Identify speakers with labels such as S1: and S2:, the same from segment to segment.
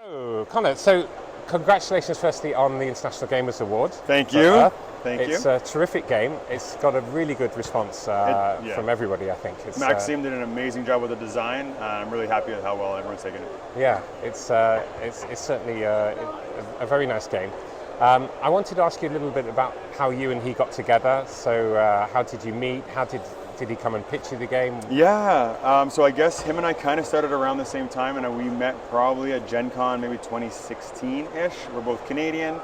S1: Oh, Connor, so congratulations firstly on the International Gamers Award.
S2: Thank you. Thank you.
S1: It's a terrific game. It's got a really good response from everybody, I think.
S2: Maxime did an amazing job with the design. I'm really happy with how well everyone's taken it.
S1: Yeah, it's certainly a very nice game. I wanted to ask you a little bit about how you and he got together. So how did you meet? How did he come and pitch you the game?
S2: Yeah, so I guess him and I kind of started around the same time, and we met probably at Gen Con, maybe 2016-ish. We're both Canadian.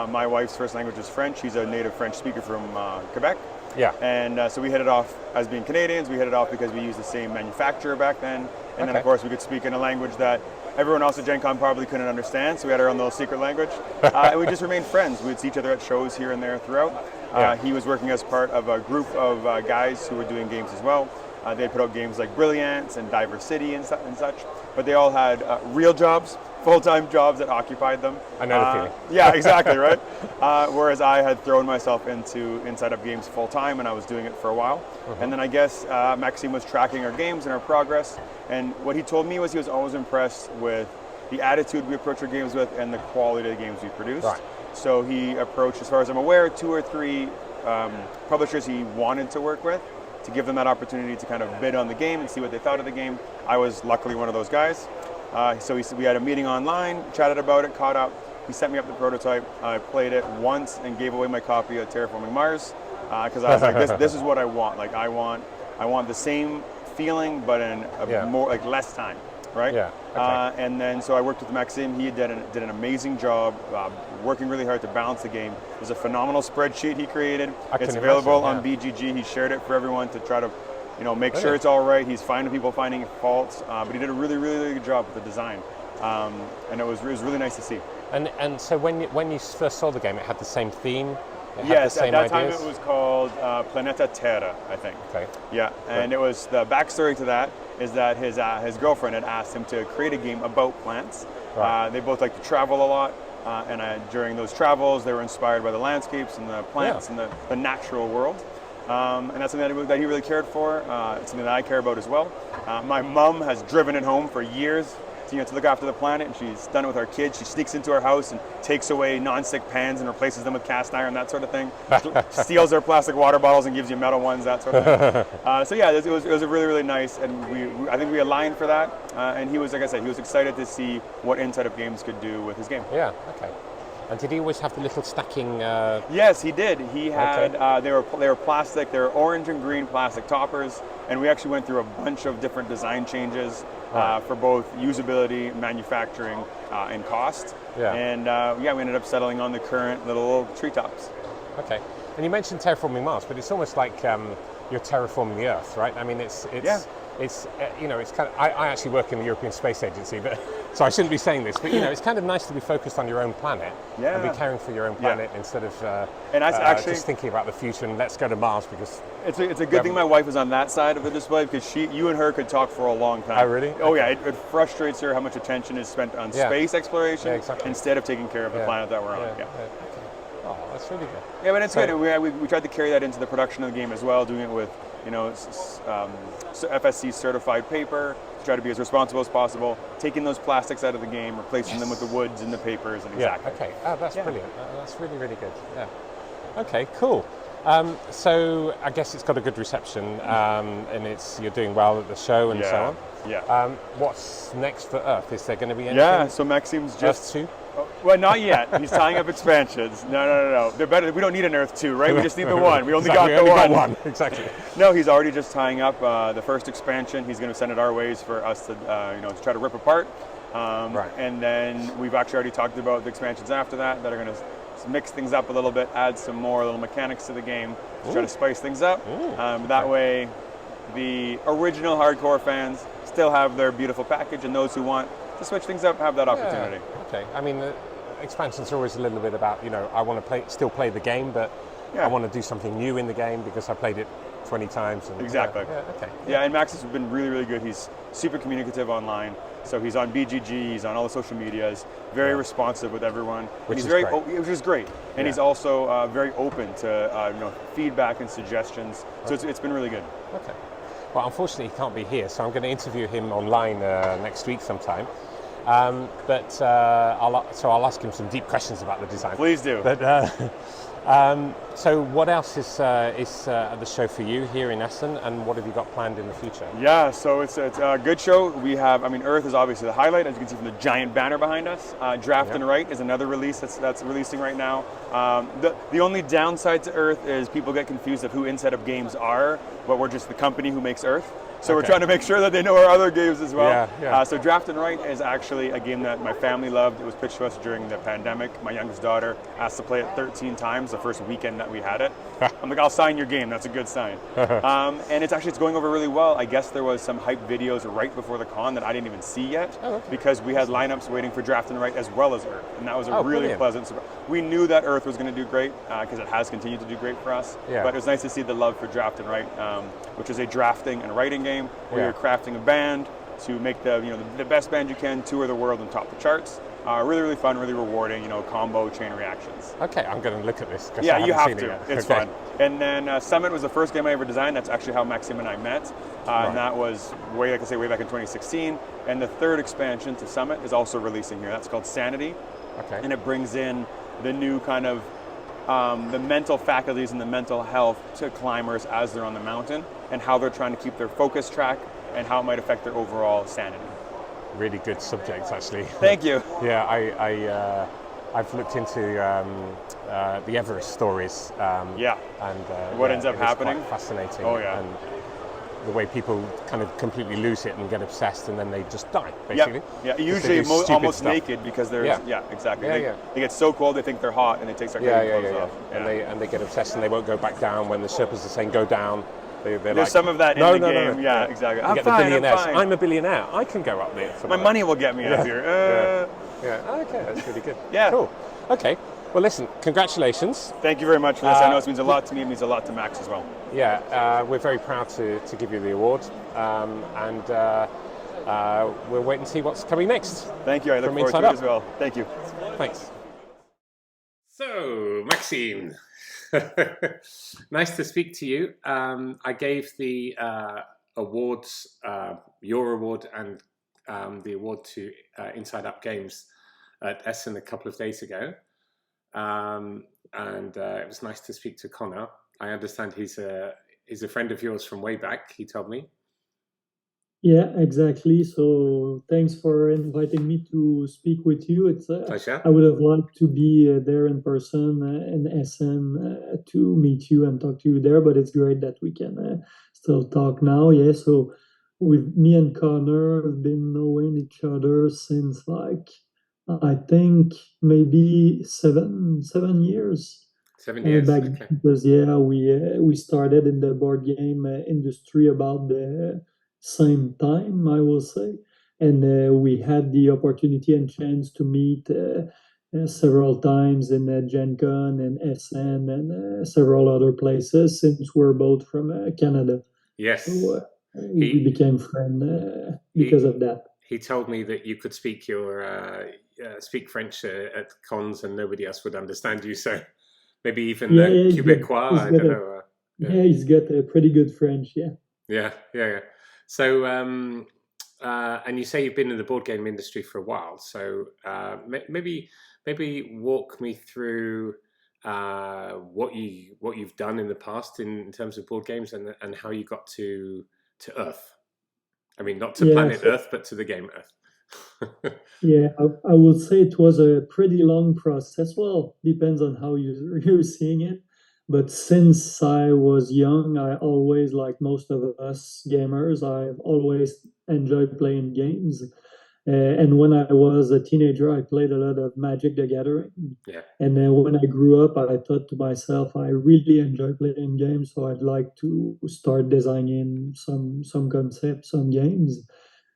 S2: My wife's first language is French. She's a native French speaker from Quebec.
S1: Yeah.
S2: And so we hit it off as being Canadians. We hit it off because we used the same manufacturer back then. And then, of course, we could speak in a language that everyone else at Gen Con probably couldn't understand, so we had our own little secret language. And we just remained friends. We'd see each other at shows here and there throughout. He was working as part of a group of guys who were doing games as well. They put out games like Brilliance and Diver City and such, but they all had real jobs, full-time jobs that occupied them.
S1: I know the feeling.
S2: Yeah, exactly, right? Whereas I had thrown myself into Inside Up Games full-time, and I was doing it for a while. And then I guess Maxime was tracking our games and our progress, and what he told me was he was always impressed with the attitude we approach our games with and the quality of the games we produced.
S1: Right.
S2: So he approached, as far as I'm aware, 2 or 3 publishers he wanted to work with to give them that opportunity to kind of bid on the game and see what they thought of the game. I was luckily one of those guys. So we had a meeting online, chatted about it, caught up. He sent me up the prototype. I played it once and gave away my copy of Terraforming Mars because I was like, this is what I want. Like I want the same feeling, but in more like less time, right?
S1: Yeah. Okay.
S2: And then so I worked with Maxime. He did an amazing job, working really hard to balance the game. There's a phenomenal spreadsheet he created. It's available on BGG. He shared it for everyone to try to, make sure it's all right. He's finding people finding faults, but he did a really, really, really good job with the design, and it was really nice to see.
S1: And so when you first saw the game, it had the same theme.
S2: Yes, at that time it was called Planeta Terra, I think.
S1: Okay.
S2: Yeah, and it was the backstory to that is that his girlfriend had asked him to create a game about plants. Right. They both like to travel a lot, and during those travels, they were inspired by the landscapes and the plants and the natural world. And that's something that he really cared for. It's something that I care about as well. My mom has driven it home for years. To look after the planet, and she's done it with our kids. She sneaks into our house and takes away non-stick pans and replaces them with cast iron, that sort of thing. Steals our plastic water bottles and gives you metal ones, that sort of thing. So yeah, it was a really, really nice, and I think we aligned for that. And he was, like I said, he was excited to see what Inside Up Games could do with his game.
S1: Yeah. Okay. And did he always have the little stacking?
S2: Yes, he did. He had. They were plastic. They were orange and green plastic toppers, and we actually went through a bunch of different design changes for both usability, manufacturing, and cost. Yeah. And we ended up settling on the current little treetops.
S1: Okay. And you mentioned terraforming Mars, but it's almost like you're terraforming the Earth, right? I mean, it's kind of. I actually work in the European Space Agency, but so I shouldn't be saying this, but it's kind of nice to be focused on your own planet and be caring for your own planet instead of just thinking about the future and let's go to Mars because
S2: it's a good thing my wife is on that side of the display because you and her could talk for a long time.
S1: Oh, really?
S2: Oh, yeah. It frustrates her how much attention is spent on space exploration instead of taking care of the planet that we're on.
S1: Okay. Oh, that's really good.
S2: Yeah, but it's good. We tried to carry that into the production of the game as well, doing it with FSC certified paper to try to be as responsible as possible, taking those plastics out of the game, replacing them with the woods and the papers and exactly.
S1: Yeah, okay. Oh, that's brilliant. That's really, really good. Yeah. Okay, cool. So I guess it's got a good reception, and you're doing well at the show and so on.
S2: Yeah.
S1: What's next for Earth? Is there going to be anything?
S2: Yeah, so Maxime's just...
S1: Earth 2?
S2: Well, not yet. He's tying up expansions. No. They're better. We don't need an Earth 2, right? We just need the one. We only got the one.
S1: Exactly.
S2: No, he's already just tying up the first expansion. He's going to send it our ways for us to, to try to rip apart. Right. And then we've actually already talked about the expansions after that are going to mix things up a little bit, add some more little mechanics to the game to try to spice things up. That way, the original hardcore fans still have their beautiful package, and those who want to switch things up have that opportunity.
S1: Okay. I mean, the expansions are always a little bit about, I want to still play the game, but I want to do something new in the game because I played it 20 times. And,
S2: exactly.
S1: Okay.
S2: Yeah, and Max has been really, really good. He's super communicative online. So he's on BGG, he's on all the social medias, very responsive with everyone.
S1: Which
S2: is great. And he's also very open to feedback and suggestions. So it's been really good.
S1: Okay. Well, unfortunately, he can't be here, so I'm going to interview him online next week sometime. But I'll ask him some deep questions about the design.
S2: Please do.
S1: But so what else is at the show for you here in Essen, and what have you got planned in the future?
S2: Yeah, so it's a good show. We have, I mean, Earth is obviously the highlight, as you can see from the giant banner behind us. Draft and Write is another release that's releasing right now. The only downside to Earth is people get confused of who Inside Up Games are, but we're just the company who makes Earth. So we're trying to make sure that they know our other games as well. So Draft and Write is actually a game that my family loved. It was pitched to us during the pandemic. My youngest daughter asked to play it 13 times the first weekend that we had it. I'm like, I'll sign your game. That's a good sign. And it's going over really well. I guess there was some hype videos right before the con that I didn't even see yet, because we had lineups waiting for Draft and Write as well as Earth. And that was a really pleasant surprise. We knew that Earth was going to do great because it has continued to do great for us. But it was nice to see the love for Draft and Write, which is a drafting and writing game where you're crafting a band to make the best band you can, tour the world and top the charts. Really, really fun, really rewarding, combo chain reactions.
S1: Okay, I'm going to look at this.
S2: Yeah, you have to. It's fun. And then Summit was the first game I ever designed. That's actually how Maxime and I met. And that was way back in 2016. And the third expansion to Summit is also releasing here. That's called Sanity. Okay. And it brings in the new kind of the mental faculties and the mental health to climbers as they're on the mountain, and how they're trying to keep their focus track and how it might affect their overall sanity. Really good subjects, actually. Thank you. Yeah, I've looked into the Everest stories. And what ends up happening? Quite fascinating. Oh yeah. And the way people kind of completely lose it and get obsessed, and then they just die, basically. Yeah. Usually almost naked, because they're exactly. They get so cold they think they're hot, and they take their clothes off. And they get obsessed, and they won't go back down when the Sherpas are saying go down. There's like, some of that in the game. Yeah, exactly. I'm fine, I'm a billionaire. I can go up there. My money will get me up here. Okay, that's really good. Cool. Okay. Well, listen, congratulations. Thank you very much for this. I know it means a lot to me. It means a lot to Max as well. We're very proud to give you the award. And we'll wait and see what's coming next. Thank you. I look forward to it as well. Thank you. Thanks. So, Maxime. Nice to speak to you. I gave the awards, your award and the award to Inside Up Games at Essen a couple of days ago. And it was nice to speak to Connor. I understand he's a friend of yours from way back, he told me.
S3: Yeah, exactly. So thanks for inviting me to speak with you. It's
S1: pleasure.
S3: I would have liked to be there in person in Essen to meet you and talk to you there, but it's great that we can still talk now. Yeah, so me and Connor have been knowing each other since I think maybe seven years. 7 years. Back because we started in the board game industry about the same time, I will say, and we had the opportunity and chance to meet several times in Gen Con and Essen and several other places, since we're both from Canada.
S1: Yes.
S3: So we became friends because of that.
S1: He told me that you could speak speak French at cons and nobody else would understand you, so maybe even Quebecois, I don't know.
S3: Yeah, he's got a pretty good French,
S1: Yeah. So, and you say you've been in the board game industry for a while. So maybe walk me through what you've done in the past in terms of board games, and how you got to Earth. I mean, not to planet Earth, but to the game Earth.
S3: I would say it was a pretty long process. Well, depends on how you're seeing it. But since I was young, I always, like most of us gamers, I've always enjoyed playing games. And when I was a teenager, I played a lot of Magic the Gathering.
S1: Yeah.
S3: And then when I grew up, I thought to myself, I really enjoy playing games, so I'd like to start designing some concepts, some games.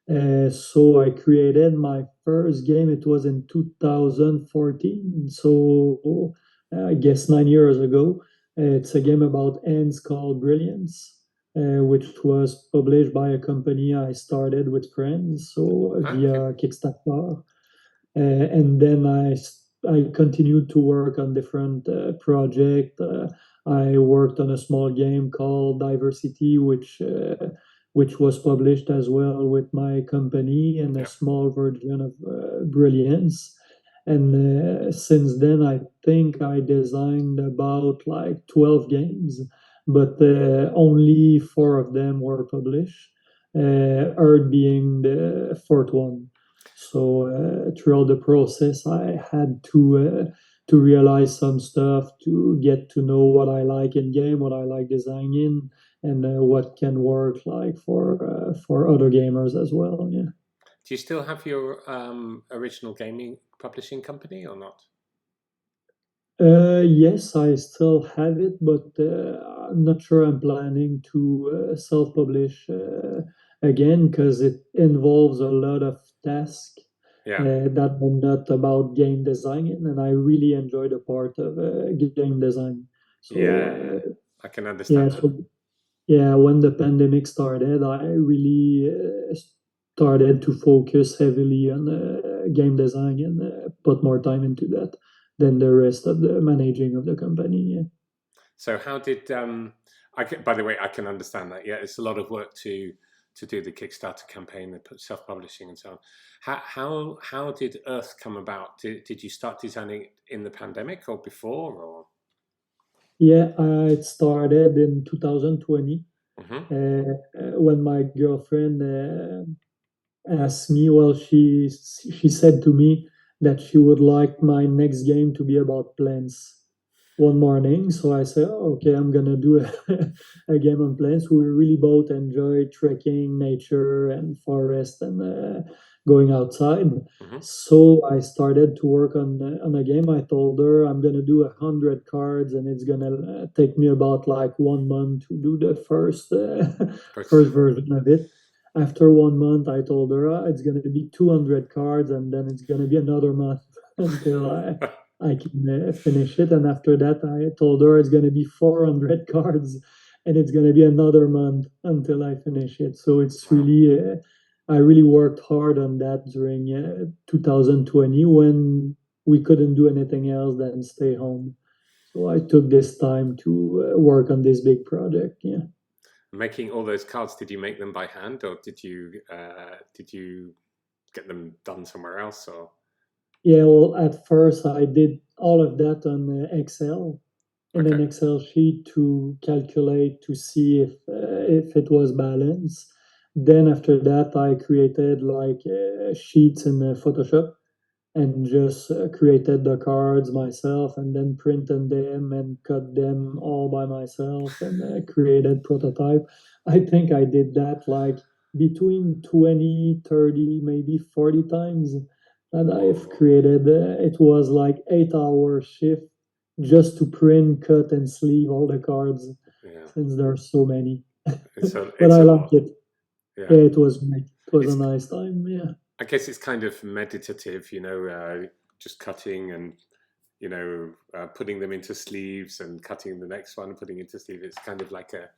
S3: So I created my first game. It was in 2014, so I guess 9 years ago. It's a game about ants called Brilliance, which was published by a company I started with friends, so via Kickstarter. And then I continued to work on different projects. I worked on a small game called Diversity, which which was published as well with my company, and a
S1: Yeah.
S3: small version of Brilliance. And since then, I think I designed about like 12 games, but only four of them were published, Earth being the fourth one. So throughout the process, I had to realize some stuff, to get to know what I like in game, what I like designing, and what can work like for other gamers as well. Yeah.
S1: Do you still have your original gaming publishing company or not?
S3: Yes, I still have it, but I'm not sure I'm planning to self-publish again because it involves a lot of tasks
S1: Yeah.
S3: that are not about game design, and I really enjoy the part of game design. So
S1: Yeah, yeah. I can
S3: yeah,
S1: understand that.
S3: so yeah, when the pandemic started, I really started to focus heavily on game design and put more time into that than the rest of the managing of the company. Yeah.
S1: So how did by the way, I can understand that. Yeah, it's a lot of work to do the Kickstarter campaign, the self-publishing and so on. How did Earth come about? Did you start designing it in the pandemic or before or?
S3: Yeah, it started in 2020
S1: Hmm.
S3: when my girlfriend asked me. Well, she said to me that she would like my next game to be about plants one morning. So I said, "Oh, okay, I'm gonna do a game on plants." We really both enjoy trekking, nature, and forest, and going outside.
S1: Hmm.
S3: So I started to work on a game. I told her I'm gonna do 100 cards, and it's gonna take me about like 1 month to do the first first version of it. After 1 month, I told her it's gonna be 200 cards, and then it's gonna be another month until I can finish it. And after that, I told her it's going to be 400 cards and it's going to be another month until I finish it. So it's
S1: Wow.
S3: really, I really worked hard on that during 2020 when we couldn't do anything else than stay home. So I took this time to work on this big project. Yeah.
S1: Making all those cards, did you make them by hand or did you get them done somewhere else or?
S3: Yeah, well, at first I did all of that on Excel in an
S1: Okay.
S3: Excel sheet to calculate to see if it was balanced. Then after that, I created like sheets in Photoshop and just created the cards myself and then printed them and cut them all by myself and created prototype. I think I did that like between 20, 30, maybe 40 times that I've
S1: Whoa.
S3: created. It was like 8 hour shift just to print, cut, and sleeve all the cards
S1: Yeah.
S3: since there are so many. But
S1: It's
S3: I
S1: a
S3: liked
S1: lot.
S3: it.
S1: Yeah.
S3: Yeah, it was great. It was a
S1: It's
S3: nice time. Yeah.
S1: I guess it's kind of meditative, just cutting and putting them into sleeves and cutting the next one, putting into sleeve. It's kind of like a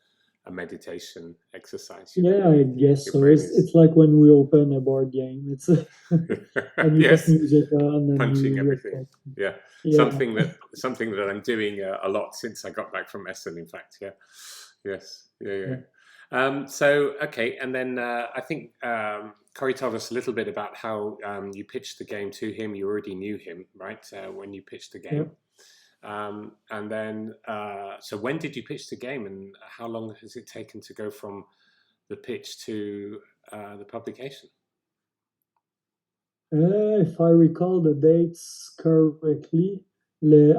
S1: meditation exercise.
S3: Yeah, I guess
S1: Your
S3: so.
S1: brain
S3: It's
S1: is
S3: like when we open a board game. It's and you put
S1: yes,
S3: music on and
S1: punching
S3: you
S1: everything.
S3: reflect.
S1: Yeah,
S3: Yeah,
S1: something that I'm doing a lot since I got back from Essen. In fact, yeah, yes, yeah, yeah.
S3: yeah,
S1: So okay, and then I think Corey told us a little bit about how you pitched the game to him. You already knew him, right? When you pitched the
S3: yeah.
S1: game, and then so when did you pitch the game, and how long has it taken to go from the pitch to the publication?
S3: If I recall the dates correctly,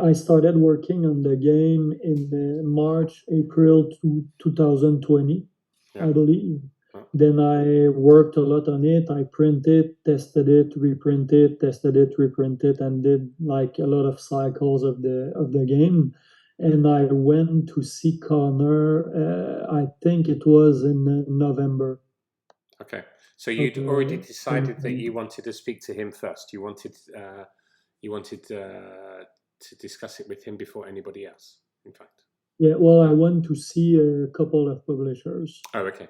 S3: I started working on the game in March, April 2020,
S1: Yeah.
S3: I believe.
S1: Oh,
S3: Then I worked a lot on it. I printed, tested it, reprinted, tested it, reprinted, and did like a lot of cycles of the game. And I went to see Connor. I think it was in November
S1: okay. So
S3: of
S1: you'd already decided that
S3: 2020.
S1: you wanted to speak to him first. You wanted to discuss it with him before anybody else. In fact.
S3: Yeah, well, I went to see a couple of publishers.
S1: Oh, okay.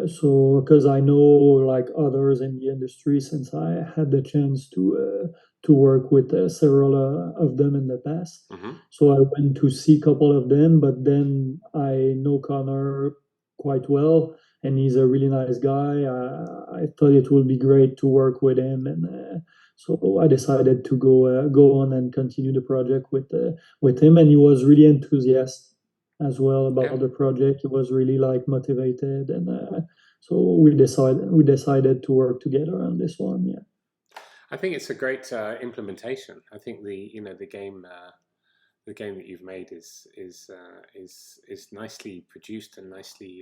S3: So, because I know like others in the industry, since I had the chance to work with several of them in the past.
S1: Hmm.
S3: So I went to see a couple of them, but then I know Connor quite well, and he's a really nice guy. I thought it would be great to work with him, and so I decided to go on and continue the project with him, and he was really enthusiastic as well
S1: Yeah.
S3: about the project. He was really like motivated, and so we decided to work together on this one. Yeah.
S1: I think it's a great implementation. I think the game that you've made is nicely produced and nicely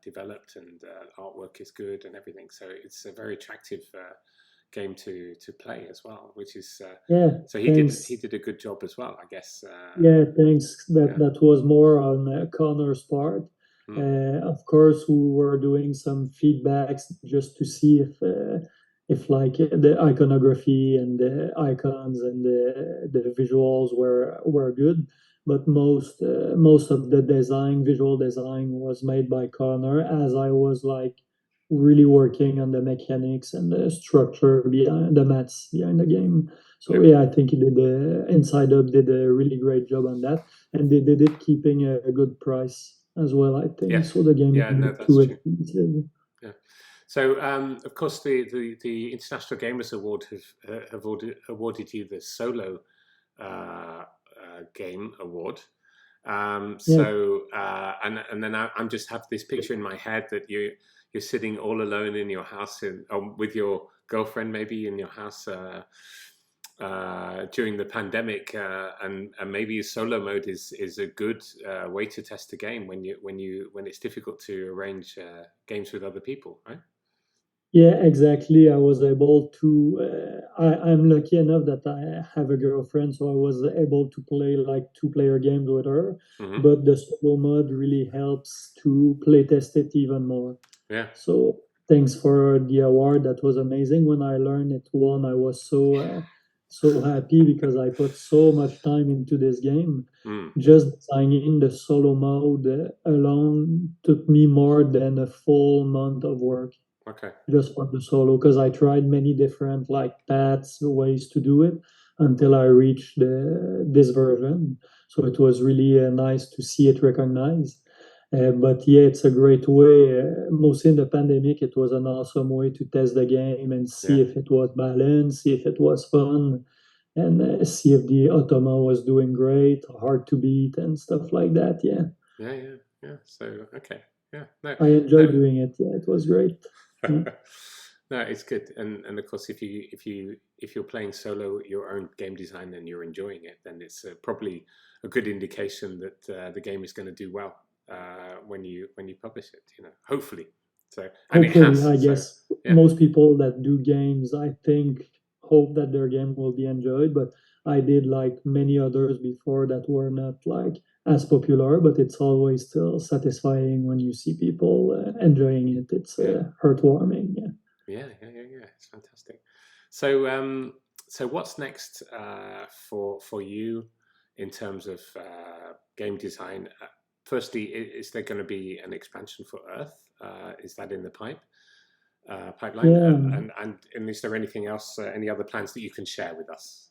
S1: developed, and artwork is good and everything. So it's a very attractive game to play as well, which is
S3: Yeah,
S1: so he
S3: thanks.
S1: did a good job as well, I guess.
S3: Yeah, thanks. That
S1: Yeah.
S3: that was more on Connor's part.
S1: Mm.
S3: Of course, we were doing some feedbacks just to see if like the iconography and the icons and the visuals were good. But most of the visual design, was made by Connor, as I was like really working on the mechanics and the structure behind the maths behind the game. So
S1: Yeah.
S3: yeah, I think he did Inside Up did a really great job on that, and they did it keeping a good price as well. I think
S1: Yes.
S3: so. The game is
S1: Yeah. No,
S3: not
S1: that's
S3: too
S1: true.
S3: expensive.
S1: Yeah. So, of course, the International Gamers Award have awarded you the Solo Game Award.
S3: Yeah,
S1: And then I'm just have this picture in my head that you're sitting all alone in your house with your girlfriend, maybe in your house during the pandemic, and maybe solo mode is a good way to test a game when it's difficult to arrange games with other people, right?
S3: yeah, exactly. I was able to. I'm lucky enough that I have a girlfriend, so I was able to play like two-player games with her.
S1: Hmm.
S3: But the solo mode really helps to play test it even more.
S1: Yeah.
S3: So thanks for the award. That was amazing. When I learned it won, I was so happy because I put so much time into this game.
S1: Mm.
S3: Just designing the solo mode alone took me more than a full month of work
S1: Okay.
S3: just for the solo, because I tried many different like paths, ways to do it until I reached this version. So it was really nice to see it recognized. But yeah, it's a great way. Mostly in the pandemic, it was an awesome way to test the game and
S1: Yeah.
S3: see if it was balanced, see if it was fun, and see if the automa was doing great, hard to beat, and stuff like that. Yeah,
S1: Yeah. Yeah. Yeah. So okay. Yeah. No.
S3: I enjoyed
S1: No.
S3: doing it. Yeah, it was great. Yeah.
S1: No, it's good, and of course, if you're playing solo your own game design and you're enjoying it, then it's probably a good indication that the game is going to do well when you publish it. Hopefully. So, and it
S3: Hopefully,
S1: has.
S3: I
S1: So,
S3: guess
S1: yeah.
S3: most people that do games, I think, hope that their game will be enjoyed. But I did like many others before that were not like as popular, but it's always still satisfying when you see people enjoying it. It's
S1: Yeah.
S3: heartwarming. Yeah.
S1: Yeah. Yeah. Yeah. Yeah. It's fantastic. So, so what's next for you in terms of game design? Firstly, is there going to be an expansion for Earth? Is that in the pipeline?
S3: Yeah.
S1: And is there anything else, any other plans that you can share with us?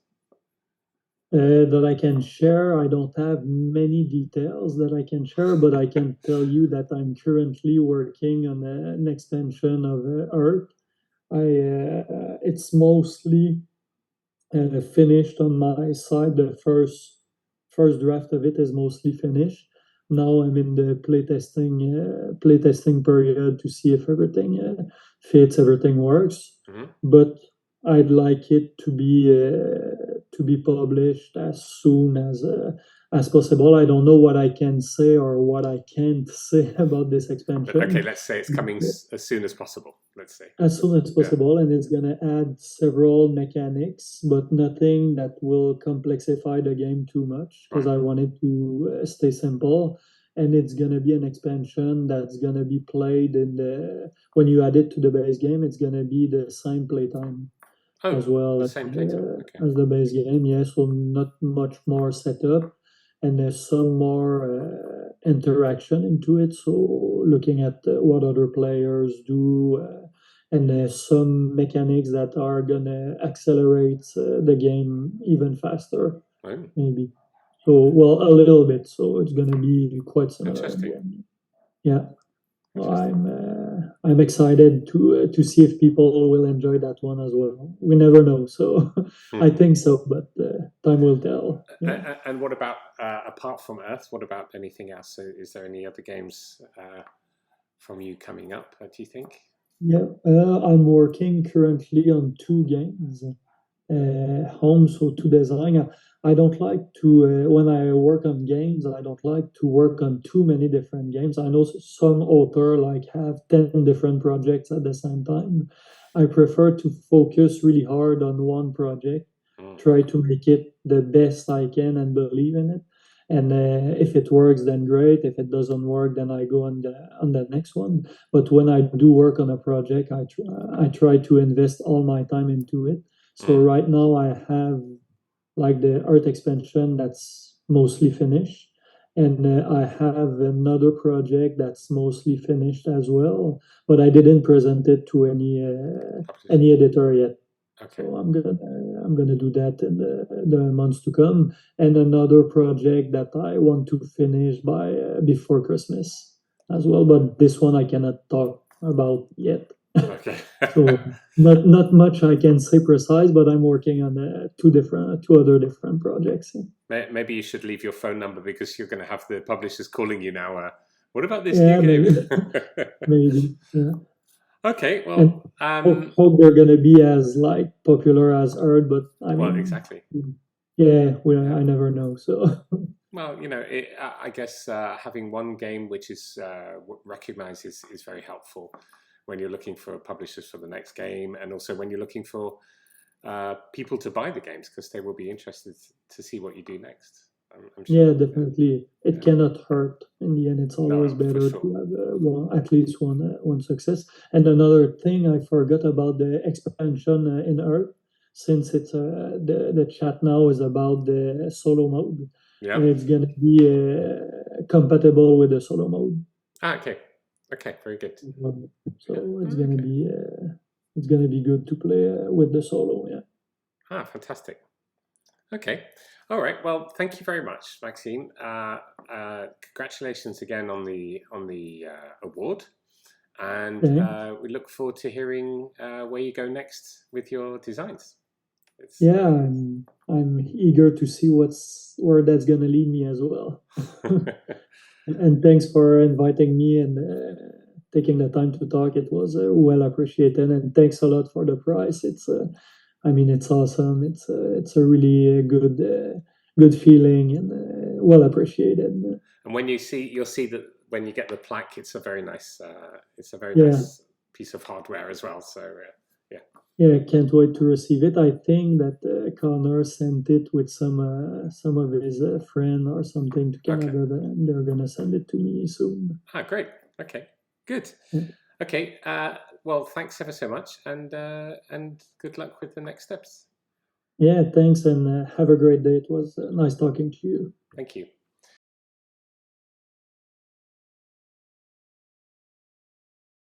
S3: That I can share. I don't have many details that I can share, but I can tell you that I'm currently working on an extension of Earth. It's mostly finished on my side. The first draft of it is mostly finished. Now I'm in the playtesting period to see if everything fits, everything works.
S1: Hmm.
S3: But I'd like it to be published as soon as possible. I don't know what I can say or what I can't say about this
S1: But okay,
S3: expansion.
S1: let's say it's coming as soon as possible. Let's say.
S3: As soon as
S1: Yeah.
S3: possible, and it's gonna add several mechanics, but nothing that will complexify the game too much because
S1: Right.
S3: I want it to stay simple. And it's gonna be an expansion that's gonna be played in the when you add it to the base game, it's gonna be the same playtime
S1: Oh,
S3: as well
S1: the same playtime. Okay.
S3: as the base game. Yeah, so not much more setup, and there's some more interaction into it. So looking at what other players do, and some mechanics that are gonna accelerate the game even faster,
S1: Oh,
S3: maybe. So well, a little bit. So it's gonna be quite similar in
S1: interesting.
S3: the end. Yeah. I'm excited to see if people will enjoy that one as well. We never know, so I think so, but time will tell. Yeah.
S1: And what about apart from Earth? What about anything else? So is there any other games from you coming up? Do you think?
S3: Yeah, I'm working currently on two games. Home, so to design. I don't like to, when I work on games, I don't like to work on too many different games. I know some author like have 10 different projects at the same time. I prefer to focus really hard on one project, try to make it the best I can and believe in it. And if it works, then great. If it doesn't work, then I go on the next one. But when I do work on a project, I try to invest all my time into it. So right now I have like the Earth expansion that's mostly finished, and I have another project that's mostly finished as well, but I didn't present it to any editor yet.
S1: Okay.
S3: So I'm gonna do that in the months to come, and another project that I want to finish by before Christmas as well. But this one I cannot talk about yet.
S1: Okay.
S3: So not much I can say precise, but I'm working on two other different projects.
S1: Maybe you should leave your phone number because you're going to have the publishers calling you now. What about this
S3: Yeah,
S1: new game?
S3: maybe. Yeah.
S1: Okay,
S3: And
S1: well,
S3: hope they're gonna be as like popular as Earth, but I
S1: well,
S3: mean,
S1: exactly.
S3: yeah, I never know. So
S1: Well, I guess having one game which is recognized is very helpful when you're looking for publishers for the next game, and also when you're looking for people to buy the games because they will be interested to see what you do next. I'm sure.
S3: yeah, definitely, it cannot hurt. In the end, it's always
S1: No, for
S3: better
S1: sure.
S3: to have at least one success. And another thing I forgot about the expansion in Earth, since it's the chat now is about the solo mode.
S1: Yeah.
S3: It's gonna be compatible with the solo mode.
S1: Okay. Okay. Very good.
S3: So it's gonna be good to play with the solo. Yeah.
S1: Fantastic. Okay. All right. Well, thank you very much, Maxime. Congratulations again on the award, and we look forward to hearing where you go next with your designs.
S3: Yeah, I'm eager to see where that's gonna lead me as well. And thanks for inviting me and taking the time to talk. It was well appreciated, and thanks a lot for the prize. I mean, it's awesome. It's a really good feeling and well appreciated.
S1: And when you'll see that when you get the plaque, it's a very nice nice piece of hardware as well. So yeah.
S3: Yeah, can't wait to receive it. I think that Connor sent it with some of his friend or something to Canada.
S1: Okay.
S3: And they're gonna send it to me soon.
S1: Great. Okay, good.
S3: Yeah.
S1: Okay, well, thanks ever so much, and good luck with the next steps.
S3: Yeah, thanks, and have a great day. It was nice talking to you.
S1: Thank you.